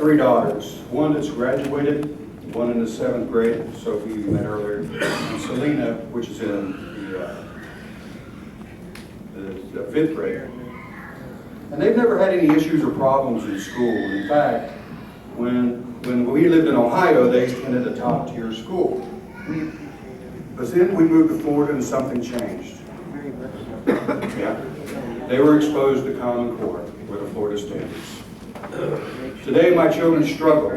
three daughters, one that's graduated, one in the 7th grade, Sophie you met earlier, and Selena, which is in the 5th grade. And they've never had any issues or problems in school. In fact, when we lived in Ohio, they attended a top-tier school. But then we moved to Florida and something changed. Yeah. They were exposed to Common Core with the Florida standards. Today, my children struggle,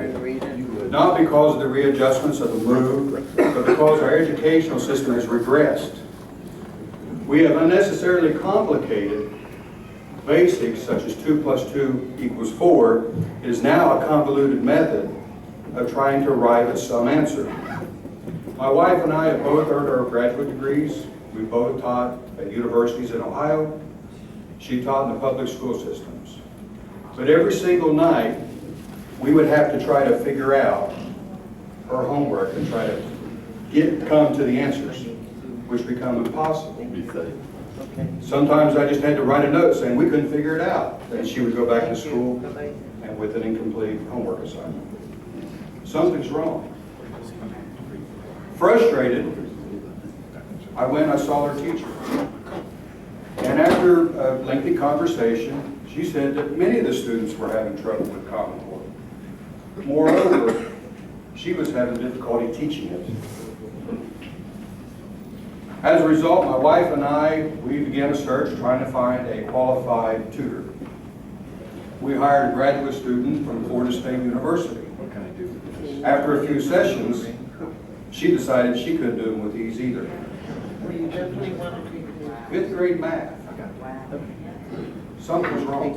not because of the readjustments of the move, but because our educational system has regressed. We have unnecessarily complicated basics such as 2 + 2 = 4. It is now a convoluted method of trying to arrive at some answer. My wife and I have both earned our graduate degrees. We both taught at universities in Ohio. She taught in the public school systems. But every single night, we would have to try to figure out her homework and try to come to the answers, which become impossible. Sometimes I just had to write a note saying we couldn't figure it out. Then she would go back to school and with an incomplete homework assignment. Something's wrong. Frustrated, I went and I saw her teacher. And after a lengthy conversation, she said that many of the students were having trouble with Common Core. Moreover, she was having difficulty teaching it. As a result, my wife and we began a search trying to find a qualified tutor. We hired a graduate student from Florida State University. After a few sessions, she decided she couldn't do them with ease either. 5th grade math. Something's wrong.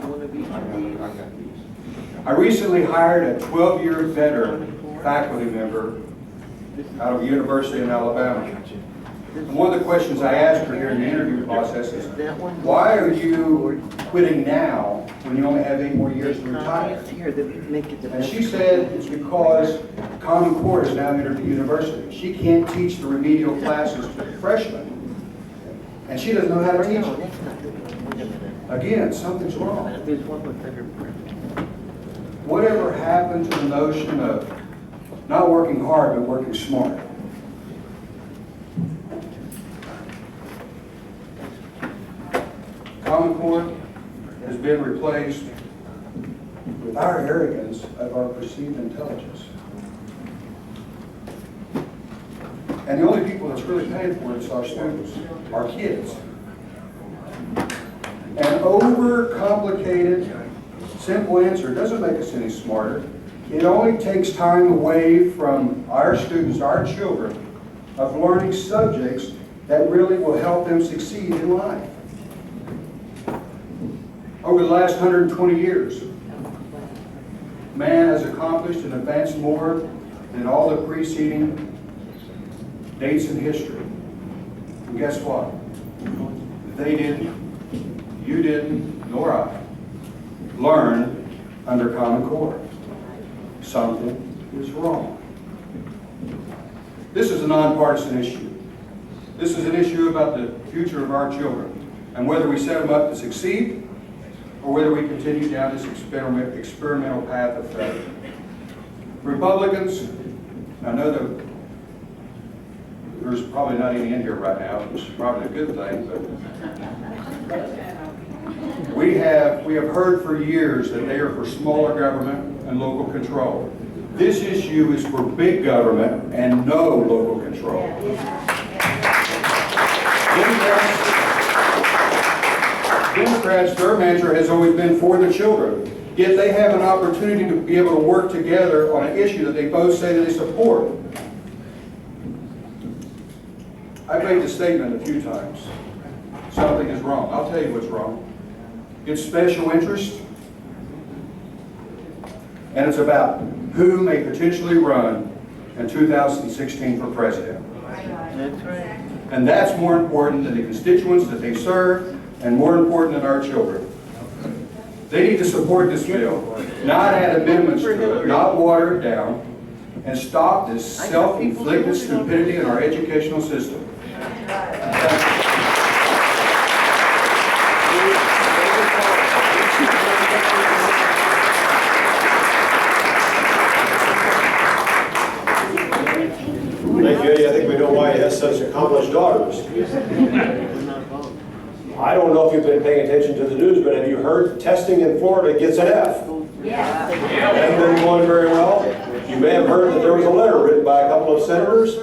I recently hired a 12-year veteran faculty member out of the University in Alabama. And one of the questions I asked her during the interview process is, why are you quitting now when you only have 8 more years to retire? And she said it's because Common Core has now entered the university. She can't teach the remedial classes to the freshmen, and she doesn't know how to teach them. Again, something's wrong. Whatever happened to the notion of not working hard but working smart? Common Core has been replaced with our arrogance of our perceived intelligence. And the only people that's really paying for it is our students, our kids. An overcomplicated, simple answer doesn't make us any smarter. It only takes time away from our students, our children, of learning subjects that really will help them succeed in life. Over the last 120 years, man has accomplished and advanced more than all the preceding dates in history. And guess what? They didn't, you didn't, nor I, learn under Common Core. Something is wrong. This is a nonpartisan issue. This is an issue about the future of our children and whether we set them up to succeed or whether we continue down this experimental path of failure. Republicans, I know that there's probably not any in here right now, which is probably a good thing, but we have heard for years that they are for smaller government and local control. This issue is for big government and no local control. Democrats, their mantra has always been for the children, yet they have an opportunity to be able to work together on an issue that they both say that they support. I've made the statement a few times. Something is wrong. I'll tell you what's wrong. It's special interest, and it's about who may potentially run in 2016 for president. That's right. And that's more important than the constituents that they serve, and more important than our children. They need to support this bill, not add amendments to it, not water it down, and stop this self-inflicted stupidity in our educational system. I think we know why he has such accomplished daughters. I don't know if you've been paying attention to the news, but have you heard testing in Florida gets an F? Yeah. Hasn't been going very well. You may have heard that there was a letter written by a couple of senators